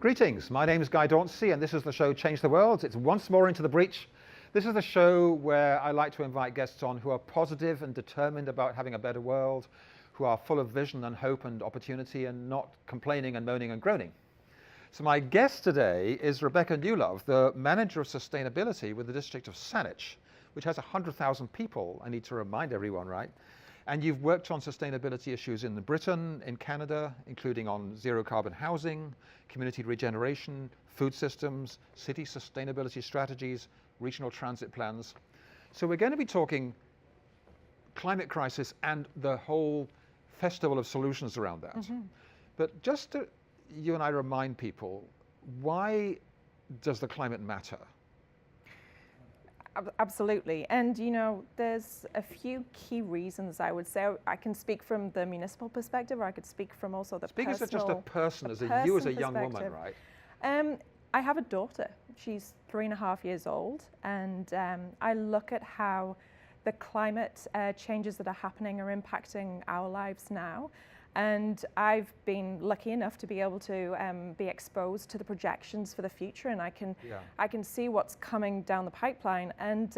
Greetings, my name is Guy Dauncey and this is the show Change the World. It's once more Into the Breach. This is the show where I like to invite guests on who are positive and determined about having a better world, who are full of vision and hope and opportunity and not complaining and moaning and groaning. So my guest today is Rebecca Newlove, the Manager of Sustainability with the district of Saanich, which has 100,000 people. I need to remind everyone, right? And you've worked on sustainability issues in Britain, in Canada, including on zero carbon housing, community regeneration, food systems, city sustainability strategies, regional transit plans. So we're going to be talking climate crisis and the whole festival of solutions around that. Mm-hmm. But just to you and I remind people, why does the climate matter? Absolutely, and you know, there's a few key reasons I would say. I can speak from the municipal perspective, or I could speak from also the personal. Speak as just a person, you as a young woman, right? I have a daughter. She's 3.5 years old, and I look at how the climate changes that are happening are impacting our lives now. And I've been lucky enough to be able to be exposed to the projections for the future, and I can see what's coming down the pipeline. And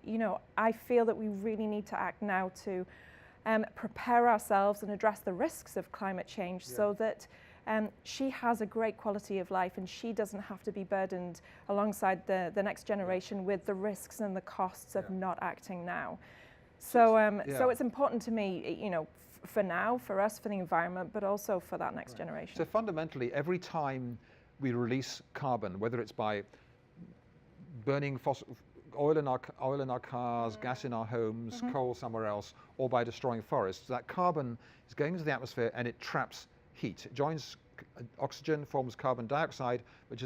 you know, I feel that we really need to act now to prepare ourselves and address the risks of climate change, so that she has a great quality of life and she doesn't have to be burdened alongside the next generation with the risks and the costs of not acting now. So so it's important to me, you know, for now, for us, for the environment, but also for that next generation. So fundamentally, every time we release carbon, whether it's by burning fossil oil in our cars, gas in our homes, coal somewhere else, or by destroying forests, that carbon is going into the atmosphere and it traps heat. It joins oxygen, forms carbon dioxide, which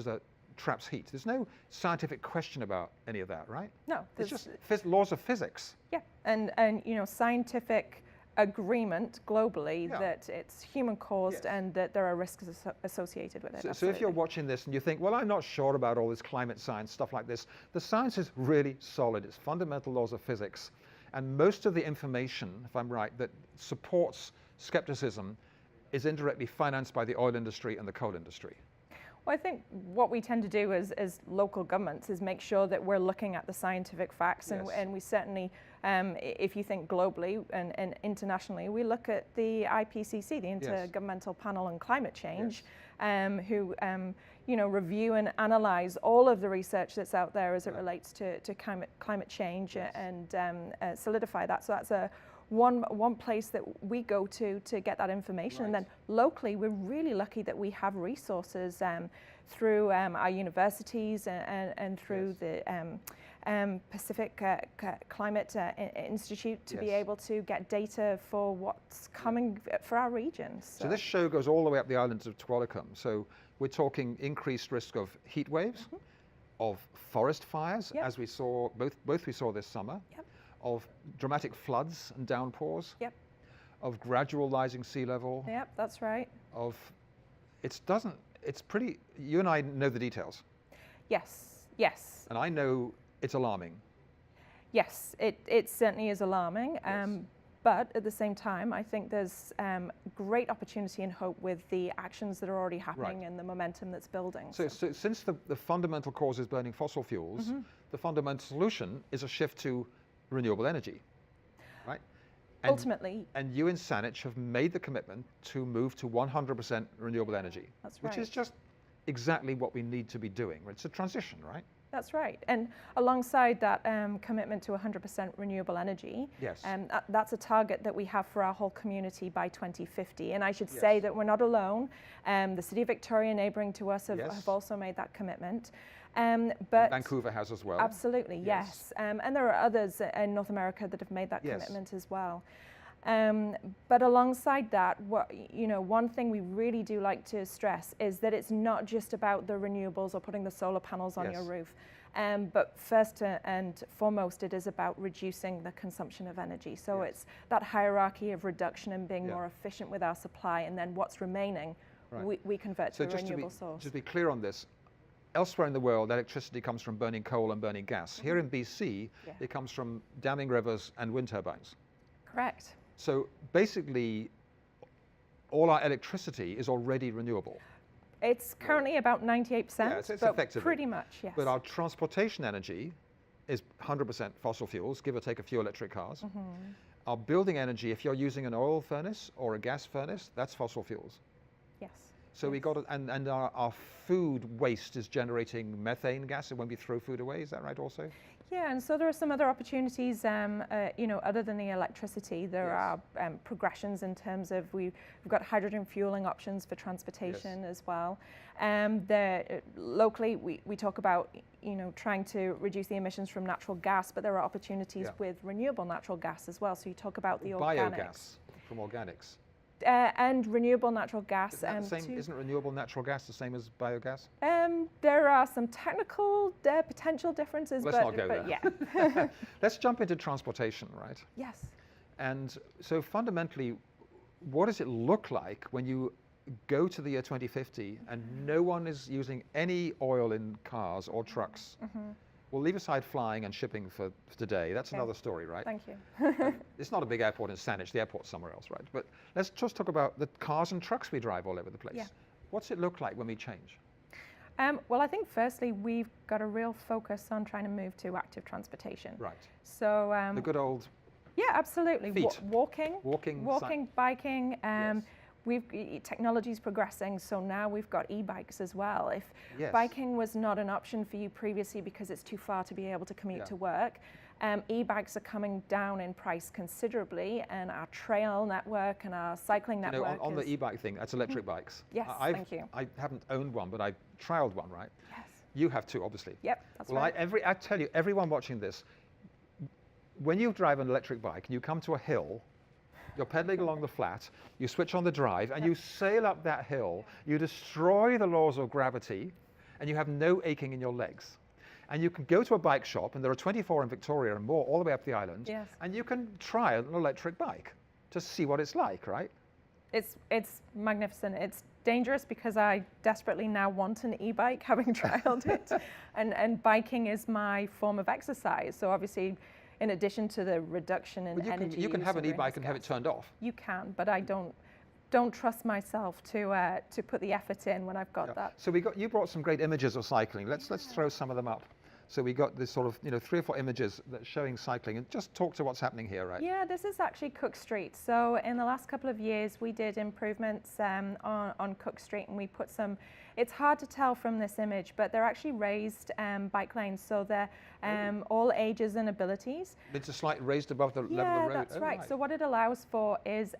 traps heat. There's no scientific question about any of that, right? No. It's just laws of physics. Yeah, and you know, scientific agreement globally that it's human caused and that there are risks associated with it. So if you're watching this and you think, well, I'm not sure about all this climate science, stuff like this, the science is really solid. It's fundamental laws of physics. And most of the information, if I'm right, that supports skepticism is indirectly financed by the oil industry and the coal industry. Well, I think what we tend to do as local governments is make sure that we're looking at the scientific facts, and we certainly, if you think globally and internationally, we look at the IPCC, the Intergovernmental Panel on Climate Change, who you know, review and analyze all of the research that's out there as it relates to climate change and solidify that. So that's one place that we go to get that information. And then locally, we're really lucky that we have resources through our universities and through the Pacific Climate Institute to be able to get data for what's coming for our region. So this show goes all the way up the islands of Tualecum. So we're talking increased risk of heat waves, of forest fires, as we saw, both we saw this summer, of dramatic floods and downpours, of gradual rising sea level. Yep, that's right. It's pretty, you and I know the details. Yes, yes. And I know it's alarming. Yes, it certainly is alarming. But at the same time, I think there's great opportunity and hope with the actions that are already happening and the momentum that's building. So since the fundamental cause is burning fossil fuels, the fundamental solution is a shift to renewable energy, right? And, ultimately. And you in Saanich have made the commitment to move to 100% renewable energy. That's right. Which is just exactly what we need to be doing. It's a transition, right? That's right. And alongside that commitment to 100% renewable energy, that's a target that we have for our whole community by 2050. And I should say that we're not alone. The City of Victoria, neighbouring to us, have also made that commitment. But Vancouver has as well. Absolutely, yes. And there are others in North America that have made that commitment as well. But alongside that, one thing we really do like to stress is that it's not just about the renewables or putting the solar panels on your roof. But first and foremost, it is about reducing the consumption of energy. So it's that hierarchy of reduction and being more efficient with our supply, and then what's remaining, we convert to a renewable source. Just to be clear on this, elsewhere in the world, electricity comes from burning coal and burning gas. Here in BC, it comes from damming rivers and wind turbines. Correct. So basically, all our electricity is already renewable. It's currently about 98%, Yeah, it's but effectively. pretty much, yes. But our transportation energy is 100% fossil fuels, give or take a few electric cars. Our building energy, if you're using an oil furnace or a gas furnace, that's fossil fuels. Yes. So we got to, and our food waste is generating methane gas when we throw food away. Is that right also? Yeah, and so there are some other opportunities, other than the electricity. There are progressions in terms of we've got hydrogen fueling options for transportation as well. Locally, we talk about trying to reduce the emissions from natural gas, but there are opportunities with renewable natural gas as well. So you talk about the organics. Biogas from organics. And renewable natural gas. Isn't renewable natural gas the same as biogas? There are some technical potential differences, Let's not go there. Yeah. Let's jump into transportation, right? Yes. And so fundamentally, what does it look like when you go to the year 2050 and no one is using any oil in cars or trucks? We'll leave aside flying and shipping for today. That's another story, right? Thank you. It's not a big airport in Saanich. The airport's somewhere else, right? But let's just talk about the cars and trucks we drive all over the place. Yeah. What's it look like when we change? Well, I think firstly, we've got a real focus on trying to move to active transportation. Right. So the good old yeah, absolutely. Feet. Walking, biking. Technology is progressing, so now we've got e-bikes as well. If biking was not an option for you previously because it's too far to be able to commute to work, e-bikes are coming down in price considerably, and our trail network and our cycling network. On the e-bike thing, that's electric bikes. Yes, thank you. I haven't owned one, but I've trialed one, right? Yes. You have too, obviously. Yep, that's right. I tell you, everyone watching this, when you drive an electric bike and you come to a hill, you're pedaling along the flat, you switch on the drive, and you sail up that hill, you destroy the laws of gravity, and you have no aching in your legs. And you can go to a bike shop, and there are 24 in Victoria and more, all the way up the island, and you can try an electric bike to see what it's like, right? It's magnificent. It's dangerous because I desperately now want an e-bike, having trialed it, and biking is my form of exercise. So obviously, in addition to the reduction in energy, you can have an e-bike and have it turned off. You can, but I don't trust myself to put the effort in when I've got that. So you brought some great images of cycling. Let's throw some of them up. So we got this sort of 3 or 4 images that showing cycling, and just talk to what's happening here, right? Yeah, this is actually Cook Street. So in the last couple of years, we did improvements on Cook Street, and we put some. It's hard to tell from this image, but they're actually raised bike lanes, so they're all ages and abilities. It's a slight raised above the level of the road. Yeah, that's right. So what it allows for is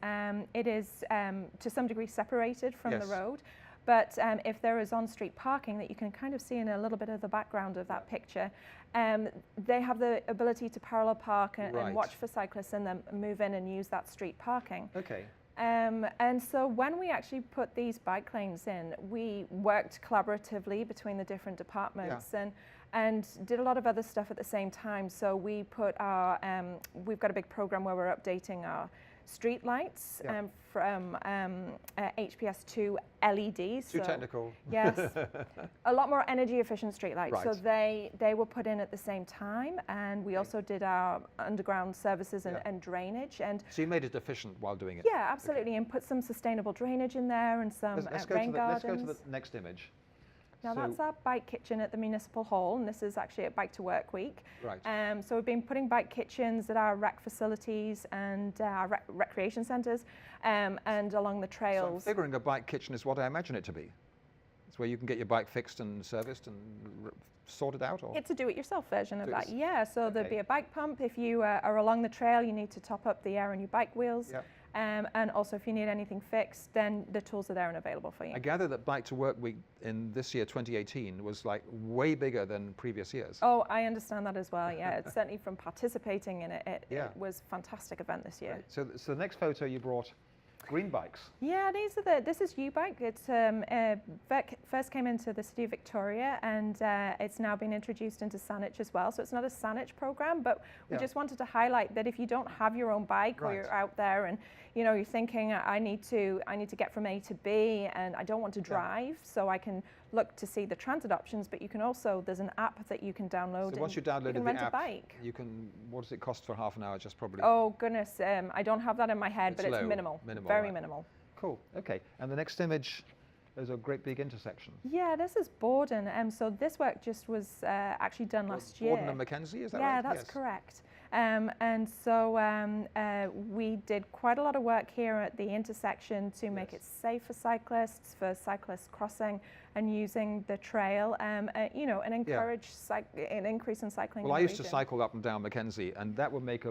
it is to some degree separated from the road. But if there is on-street parking that you can kind of see in a little bit of the background of that picture, they have the ability to parallel park and watch for cyclists and then move in and use that street parking. Okay. And so when we actually put these bike lanes in, we worked collaboratively between the different departments and did a lot of other stuff at the same time. So we put we've got a big program where we're updating our street lights from HPS to LEDs. Too technical. Yes, a lot more energy efficient street lights. Right. So they were put in at the same time, and we also did our underground services and drainage. And so you made it efficient while doing it. Yeah, absolutely, and put some sustainable drainage in there and some rain gardens. Let's go to the next image. Now that's our bike kitchen at the Municipal Hall, and this is actually at Bike to Work Week. Right. So we've been putting bike kitchens at our rec facilities and our recreation centres and along the trails. So I'm figuring a bike kitchen is what I imagine it to be. It's where you can get your bike fixed and serviced and sorted out? Or? It's a do-it-yourself version of that, yeah. So there'd be a bike pump. If you are along the trail, you need to top up the air on your bike wheels. Yep. And also, if you need anything fixed, then the tools are there and available for you. I gather that Bike to Work Week in this year, 2018, was like way bigger than previous years. Oh, I understand that as well, yeah. It's certainly from participating in it, it was a fantastic event this year. Right. So the next photo you brought, green bikes. Yeah, this is U-Bike. It's first came into the city of Victoria, and it's now been introduced into Saanich as well. So it's not a Saanich program, but we just wanted to highlight that if you don't have your own bike or you're out there and you're thinking I need to get from A to B and I don't want to drive, so I can look to see the transit options, but you can also, there's an app that you can download. So once you downloaded the app, a bike. you can, what does it cost for half an hour? Just probably. Oh goodness, I don't have that in my head, but low, it's minimal, very minimal. Cool. Okay. And the next image There's a great big intersection. Yeah, this is Borden. So this work just was actually done last year. Borden and Mackenzie, is that right? Yeah, that's correct. And so we did quite a lot of work here at the intersection to make it safe for cyclists, for cyclists crossing and using the trail, and encourage an increase in cycling. Well, I used to cycle up and down Mackenzie, and that would make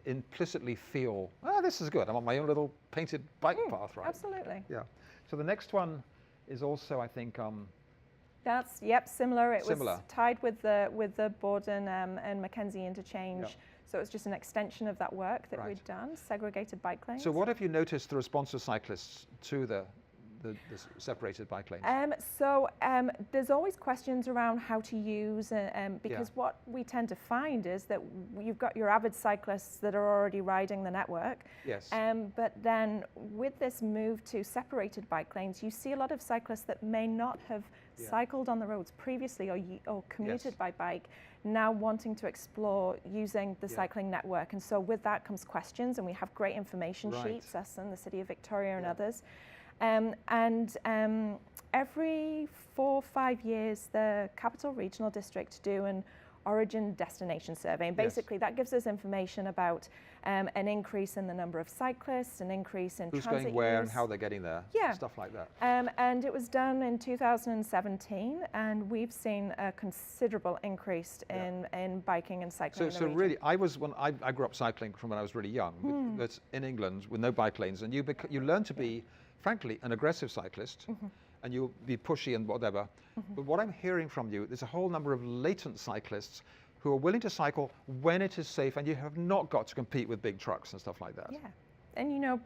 implicitly feel, this is good. I'm on my own little painted bike path, right? Absolutely. Yeah. So the next one is also, I think, that's similar. It was tied with the Borden and Mackenzie interchange. Yep. So it was just an extension of that work that we'd done, segregated bike lanes. So what have you noticed the response of cyclists to the separated bike lanes? There's always questions around how to use, because what we tend to find is that you've got your avid cyclists that are already riding the network. Yes. But then with this move to separated bike lanes, you see a lot of cyclists that may not have cycled on the roads previously or commuted by bike, now wanting to explore using the cycling network. And so with that comes questions, and we have great information sheets, us and the City of Victoria and others. Every 4 or 5 years, the Capital Regional District do an origin destination survey. And basically that gives us information about an increase in the number of cyclists, an increase in who's transit going where use. and how they're getting there, stuff like that. And it was done in 2017, and we've seen a considerable increase in biking and cycling in the region. Really, I grew up cycling from when I was really young, but in England with no bike lanes, and you learn to be, frankly, an aggressive cyclist, and you'll be pushy and whatever. But what I'm hearing from you, there's a whole number of latent cyclists who are willing to cycle when it is safe, and you have not got to compete with big trucks and stuff like that. Yeah, and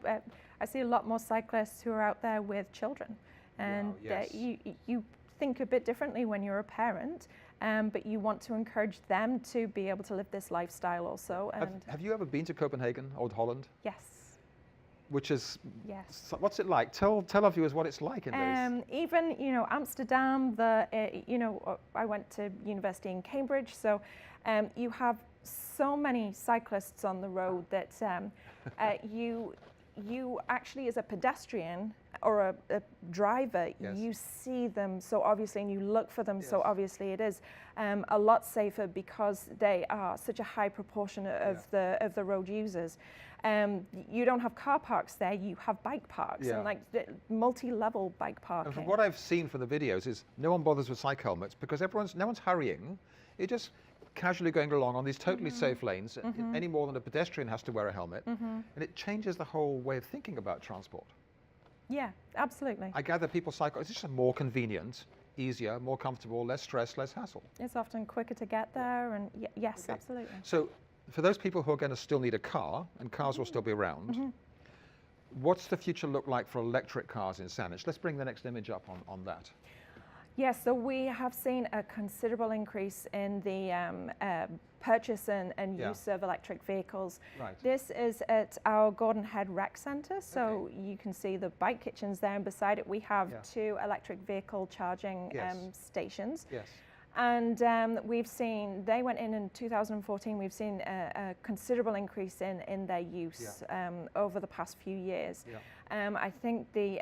I see a lot more cyclists who are out there with children, and you think a bit differently when you're a parent, but you want to encourage them to be able to live this lifestyle also. And have you ever been to Copenhagen, Old Holland? Yes. Which is, what's it like? Tell our viewers what it's like in those. Even, Amsterdam, I went to university in Cambridge, so you have so many cyclists on the road that you actually, as a pedestrian or a driver, you see them so obviously, and you look for them so obviously. It is a lot safer because they are such a high proportion of the road users. You don't have car parks there, you have bike parks, and like multi-level bike parking. And from what I've seen from the videos is no one bothers with cycle helmets because no one's hurrying. You're just casually going along on these totally safe lanes, any more than a pedestrian has to wear a helmet. And it changes the whole way of thinking about transport. Yeah, absolutely. I gather people cycle, it's just more convenient, easier, more comfortable, less stress, less hassle. It's often quicker to get there, and yes, absolutely. So for those people who are going to still need a car, and cars will still be around, what's the future look like for electric cars in Saanich? Let's bring the next image up on that. Yes, so we have seen a considerable increase in the purchase and use of electric vehicles. Right. This is at our Gordon Head Rec Centre, so you can see the bike kitchens there, and beside it we have 2 electric vehicle charging stations. Yes. And we've seen, they went in 2014, we've seen a considerable increase in their use over the past few years. I think the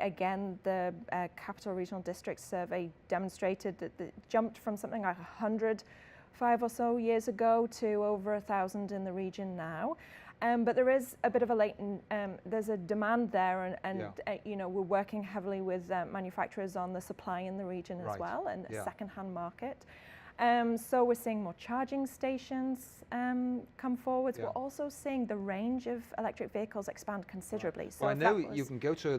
Capital Regional District survey demonstrated that it jumped from something like 100 5 or so years ago to over 1,000 in the region now. But there is a bit of a latent, there's a demand there, and we're working heavily with manufacturers on the supply in the region as well, and the second-hand market. So we're seeing more charging stations come forward. We're also seeing the range of electric vehicles expand considerably. So well, I know you can go to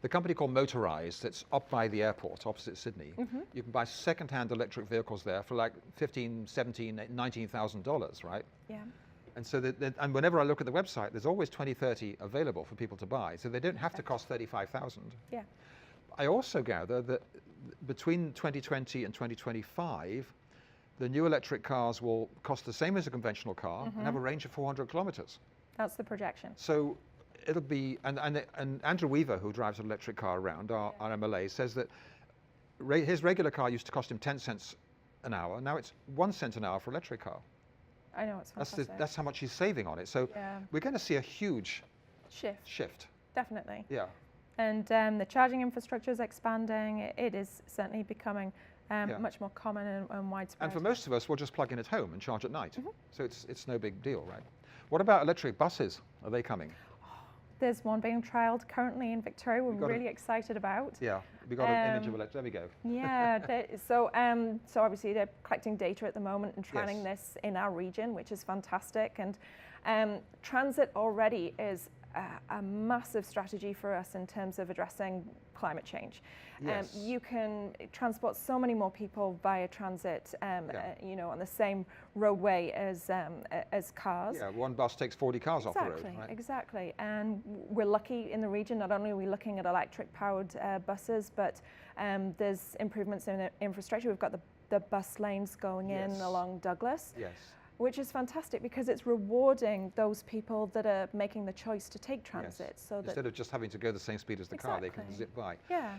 the company called Motorized that's up by the airport opposite Sydney. You can buy second-hand electric vehicles there for like $15,000, $17,000, $19,000, right? Yeah. And so, and whenever I look at the website, there's always 20, 30 available for people to buy. So they don't have to cost 35,000. Yeah. I also gather that between 2020 and 2025, the new electric cars will cost the same as a conventional car and have a range of 400 kilometers. That's the projection. So it'll be, and Andrew Weaver, who drives an electric car around, our MLA, says that his regular car used to cost him 10 cents an hour. Now it's 1 cent an hour for an electric car. I know, it's fantastic. That's how much he's saving on it. So we're going to see a huge shift. definitely. Yeah. And the charging infrastructure is expanding. It is certainly becoming much more common and widespread. And for most of us, we'll just plug in at home and charge at night. So it's no big deal, right? What about electric buses? Are they coming? There's one being trialled currently in Victoria. We're really excited about. Yeah, we got an image of electric. There we go. Yeah. So obviously they're collecting data at the moment and trialling this in our region, which is fantastic. And transit already is a massive strategy for us in terms of addressing climate change. Yes. You can transport so many more people via transit, you know, on the same roadway as cars. Yeah, one bus takes 40 cars off the road, right? Exactly. And we're lucky in the region. Not only are we looking at electric-powered buses, but there's improvements in infrastructure. We've got the bus lanes going in along Douglas. Yes. Which is fantastic because it's rewarding those people that are making the choice to take transit. Yes. So that instead of just having to go the same speed as the car, they can zip by. Yeah.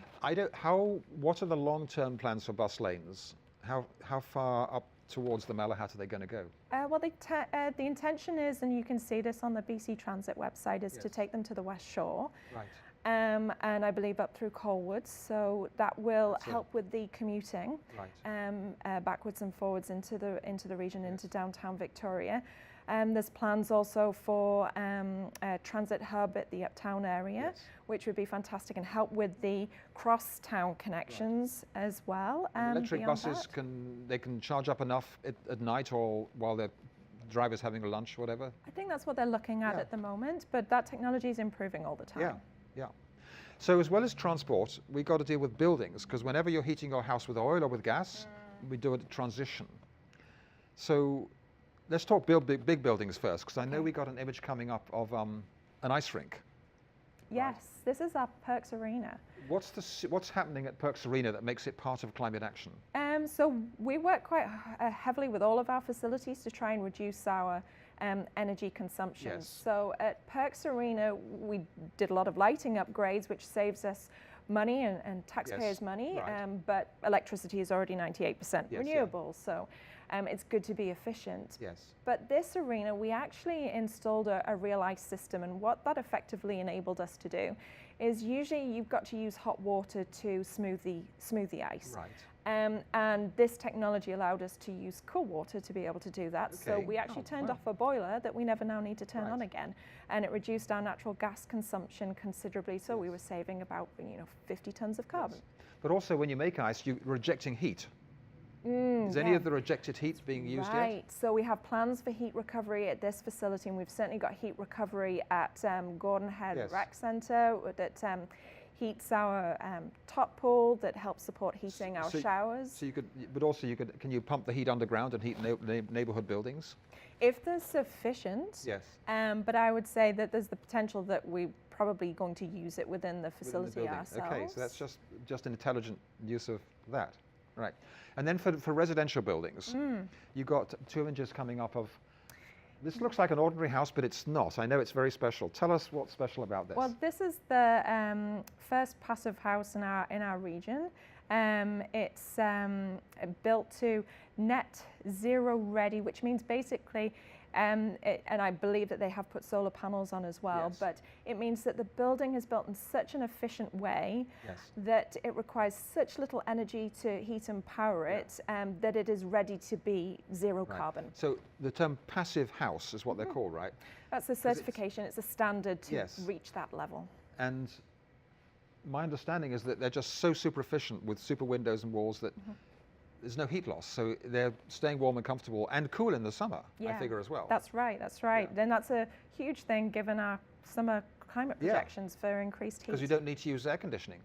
What are the long-term plans for bus lanes? How far up towards the Malahata are they going to go? Well, the intention is, and you can see this on the BC Transit website, is to take them to the West Shore. Right. And I believe up through Colwood, so that will help with the commuting backwards and forwards into the region, into downtown Victoria. There's plans also for a transit hub at the Uptown area, which would be fantastic and help with the cross-town connections as well. Electric buses can charge up enough at night or while the driver's having a lunch, whatever? I think that's what they're looking at the moment, but that technology is improving all the time. Yeah. Yeah. So as well as transport, we've got to deal with buildings, because whenever you're heating your house with oil or with gas, we do a transition. So let's talk big buildings first, because I know we got an image coming up of an ice rink. Yes, this is our Perks Arena. What's happening at Perks Arena that makes it part of climate action? So we work quite heavily with all of our facilities to try and reduce our energy consumption. Yes. So at Perks Arena, we did a lot of lighting upgrades, which saves us money and taxpayers' money, but electricity is already 98% renewable, so it's good to be efficient. Yes. But this arena, we actually installed a real ice system, and what that effectively enabled us to do is usually you've got to use hot water to smooth the ice. Right. And this technology allowed us to use cool water to be able to do that. So we actually turned off a boiler that we never now need to turn on again, and it reduced our natural gas consumption considerably. So we were saving about 50 tons of carbon. Yes. But also, when you make ice, you're rejecting heat. Is any of the rejected heat being used yet? Right. So we have plans for heat recovery at this facility, and we've certainly got heat recovery at Gordon Head Rec Centre that heats our top pool, that helps support heating our showers. So can you pump the heat underground and heat neighbourhood buildings? If there's sufficient. Yes. But I would say that there's the potential that we're probably going to use it within the facility ourselves. Okay, so that's just an intelligent use of that. Right. And then for residential buildings, you've got 2 images coming up of, this looks like an ordinary house, but it's not. I know it's very special. Tell us what's special about this. Well, this is the first passive house in our region. It's built to net zero ready, which means basically, and I believe that they have put solar panels on as well, but it means that the building is built in such an efficient way that it requires such little energy to heat and power it that it is ready to be zero carbon. So the term passive house is what they're called, right? That's the certification. It's a standard to reach that level. And my understanding is that they're just so super efficient with super windows and walls that there's no heat loss, so they're staying warm and comfortable and cool in the summer, I figure, as well. That's right, that's right. Yeah. Then that's a huge thing given our summer climate projections for increased heat. Because you don't need to use air conditioning.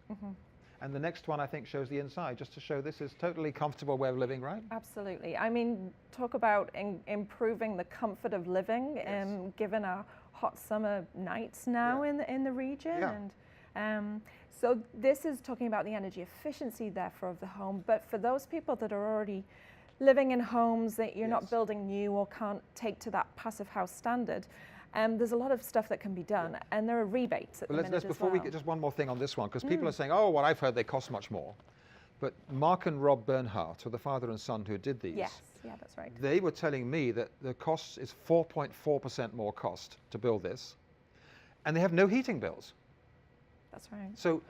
And the next one, I think, shows the inside, just to show this is totally comfortable way of living, right? Absolutely. I mean, talk about improving the comfort of living, given our hot summer nights now in the region. And so this is talking about the energy efficiency, therefore, of the home. But for those people that are already living in homes that you're not building new or can't take to that passive house standard, there's a lot of stuff that can be done, and there are rebates at the minute before we get just one more thing on this one, because people are saying, oh, well, I've heard they cost much more. But Mark and Rob Bernhardt are the father and son who did these. Yes, yeah, that's right. They were telling me that the cost is 4.4% more cost to build this, and they have no heating bills. That's right. So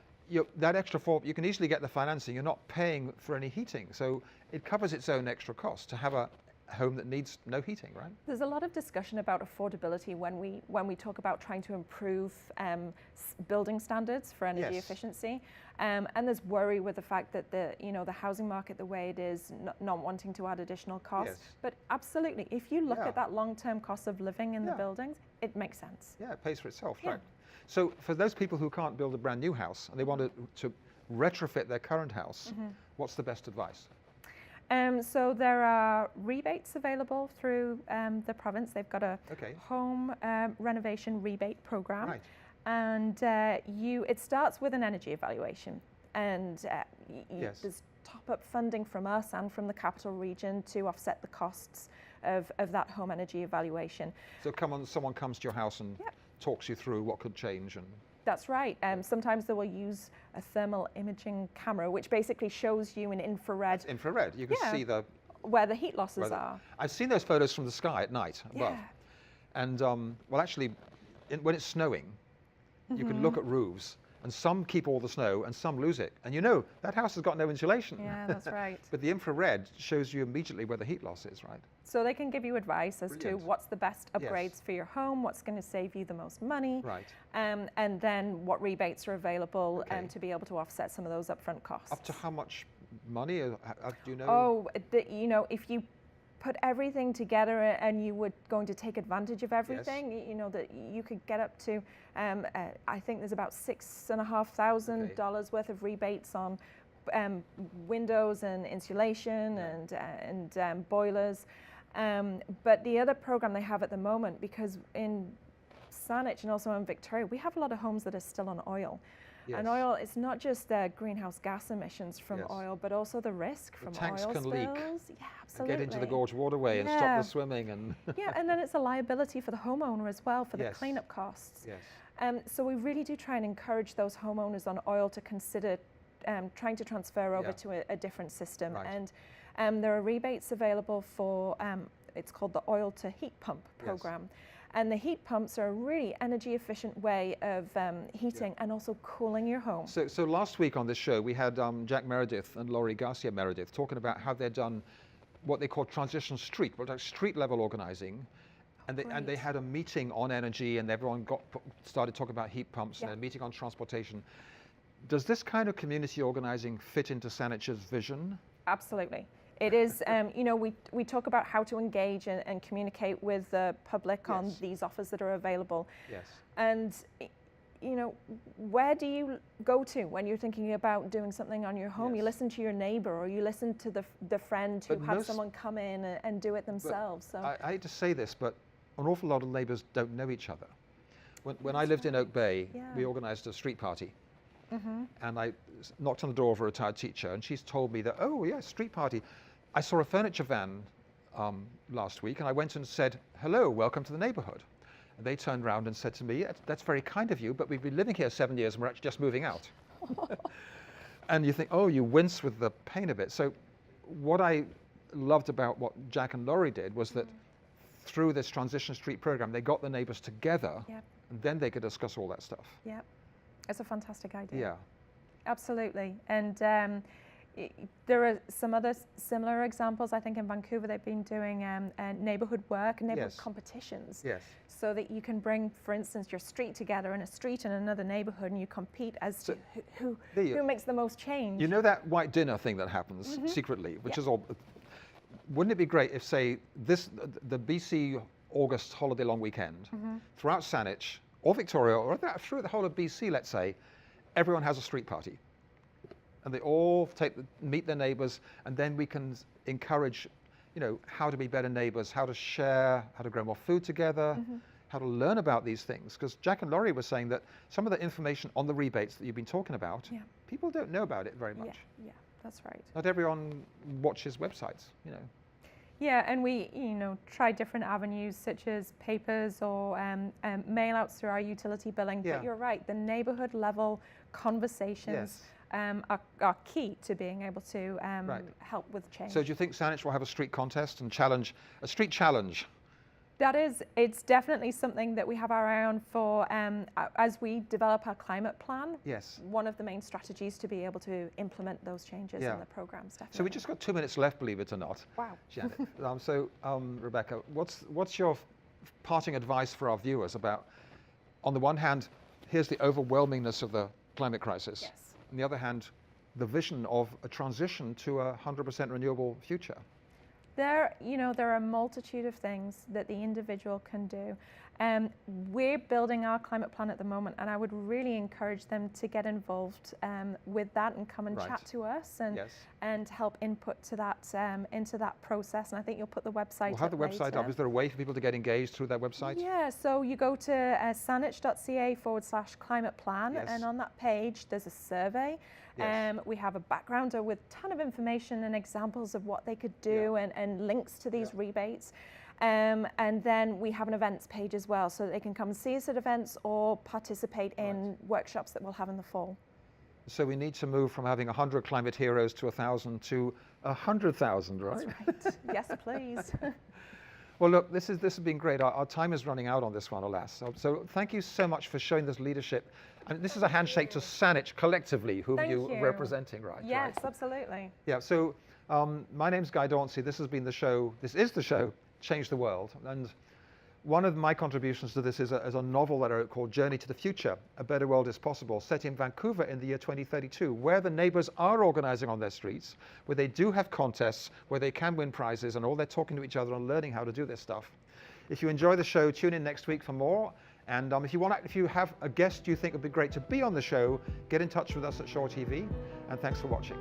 that extra you can easily get the financing. You're not paying for any heating. So it covers its own extra cost to have a home that needs no heating, right? There's a lot of discussion about affordability when we talk about trying to improve building standards for energy Yes. efficiency, and there's worry with the fact that the housing market the way it is, not wanting to add additional costs. Yes. But absolutely, if you look Yeah. at that long-term cost of living in the Yeah. buildings, it makes sense. Yeah, it pays for itself, Yeah. right? So for those people who can't build a brand new house and they want to retrofit their current house, what's the best advice? So there are rebates available through the province. They've got a Okay. home renovation rebate program. Right. And it starts with an energy evaluation, and Yes. there's top-up funding from us and from the capital region to offset the costs of that home energy evaluation. So someone comes to your house and Yep. talks you through what could change and That's right. Sometimes they will use a thermal imaging camera, which basically shows you in infrared infrared. You can Yeah. see where the heat losses whether- are. I've seen those photos from the sky at night above. Yeah. And well, actually, when it's snowing, you can look at roofs, and some keep all the snow and some lose it. And that house has got no insulation. Yeah, that's right. But the infrared shows you immediately where the heat loss is, right? So they can give you advice as Brilliant. to what's the best Yes. upgrades for your home, what's going to save you the most money, Right. and then what rebates are available Okay. to be able to offset some of those upfront costs. Up to how much money? Do you know? Oh, if you put everything together and you were going to take advantage of everything, that you could get up to, I think there's about $6,500 worth of rebates on windows and insulation and boilers. But the other program they have at the moment, because in Saanich and also in Victoria, we have a lot of homes that are still on oil. Yes. And oil, it's not just the greenhouse gas emissions from Yes. oil, but also the risk from tanks oil can spills. leak Yeah, And absolutely. get into the gorge waterway and stop Yeah. the swimming and Yeah, and then it's a liability for the homeowner as well for the Yes. cleanup costs. yes. So we really do try and encourage those homeowners on oil to consider trying to transfer over Yeah. to a different system. Right. And there are rebates available for, it's called the oil to heat pump program. And the heat pumps are a really energy efficient way of heating and also cooling your home. So last week on this show, we had Jack Meredith and Laurie Garcia Meredith talking about how they'd done what they call transition street, well, like street level organizing. And they had a meeting on energy, and everyone started talking about heat pumps and a meeting on transportation. Does this kind of community organizing fit into Saanich's vision? Absolutely. It is, we talk about how to engage and communicate with the public on Yes. these offers that are available. Yes. And, where do you go to when you're thinking about doing something on your home? Yes. You listen to your neighbor, or you listen to the friend who But had most- someone come in and do it themselves. So I hate to say this, but an awful lot of neighbors don't know each other. When I lived in Oak Bay, Yeah. we organized a street party. And I knocked on the door of a retired teacher, and she's told me that, oh, yeah, street party. I saw a furniture van last week, and I went and said, hello, welcome to the neighborhood. And they turned around and said to me, that's very kind of you, but we've been living here 7 years, and we're actually just moving out. And you think, oh, you wince with the pain of it. So what I loved about what Jack and Laurie did was that through this Transition Street program, they got the neighbors together, Yep. and then they could discuss all that stuff. yeah, it's a fantastic idea. Yeah. Absolutely. And there are some other similar examples. I think in Vancouver they've been doing neighborhood work, neighborhood Yes. competitions. Yes. So that you can bring, for instance, your street together in a street in another neighborhood, and you compete as to who makes the most change. You know that white dinner thing that happens secretly, which is all. Wouldn't it be great if, say, the BC August holiday long weekend, throughout Saanich or Victoria or through the whole of BC, let's say, everyone has a street party, and they all meet their neighbors, and then we can encourage, how to be better neighbors, how to share, how to grow more food together, how to learn about these things. Because Jack and Laurie were saying that some of the information on the rebates that you've been talking about, people don't know about it very much. Yeah, that's right. Not everyone watches websites, Yeah, and we, try different avenues such as papers or mail outs through our utility billing. Yeah. But you're right, the neighborhood level conversations are key to being able to help with change. So do you think Saanich will have a street contest and a street challenge It's definitely something that we have our eye on for as we develop our climate plan. Yes. One of the main strategies to be able to implement those changes in the programs, definitely. So we just got 2 minutes left, believe it or not. Wow. Janet. Rebecca, what's your parting advice for our viewers about, on the one hand, here's the overwhelmingness of the climate crisis. Yes. On the other hand, the vision of a transition to a 100% renewable future. There are a multitude of things that the individual can do. We're building our climate plan at the moment, and I would really encourage them to get involved with that and come and chat to us and help input to that into that process. And I think you'll put the website. We'll have the website up. Is there a way for people to get engaged through that website? Yeah, so you go to saanich.ca/climate plan, and on that page there's a survey. We have a backgrounder with a ton of information and examples of what they could do and links to these rebates. And then we have an events page as well, so that they can come and see us at events or participate in workshops that we'll have in the fall. So we need to move from having 100 climate heroes to 1,000 to 100,000, right? That's right. Yes, please. Well, look, this has been great. Our time is running out on this one, alas. So thank you so much for showing this leadership. And this is a handshake to Saanich collectively, whom you're representing, right? Yes, absolutely. Yeah, so my name's Guy Dauncey. This is the show, Change the World. And one of my contributions to this is a novel that I wrote called Journey to the Future, A Better World is Possible, set in Vancouver in the year 2032, where the neighbors are organizing on their streets, where they do have contests, where they can win prizes, and all they're talking to each other and learning how to do this stuff. If you enjoy the show, tune in next week for more. And if you have a guest you think would be great to be on the show, get in touch with us at Shore TV. And thanks for watching.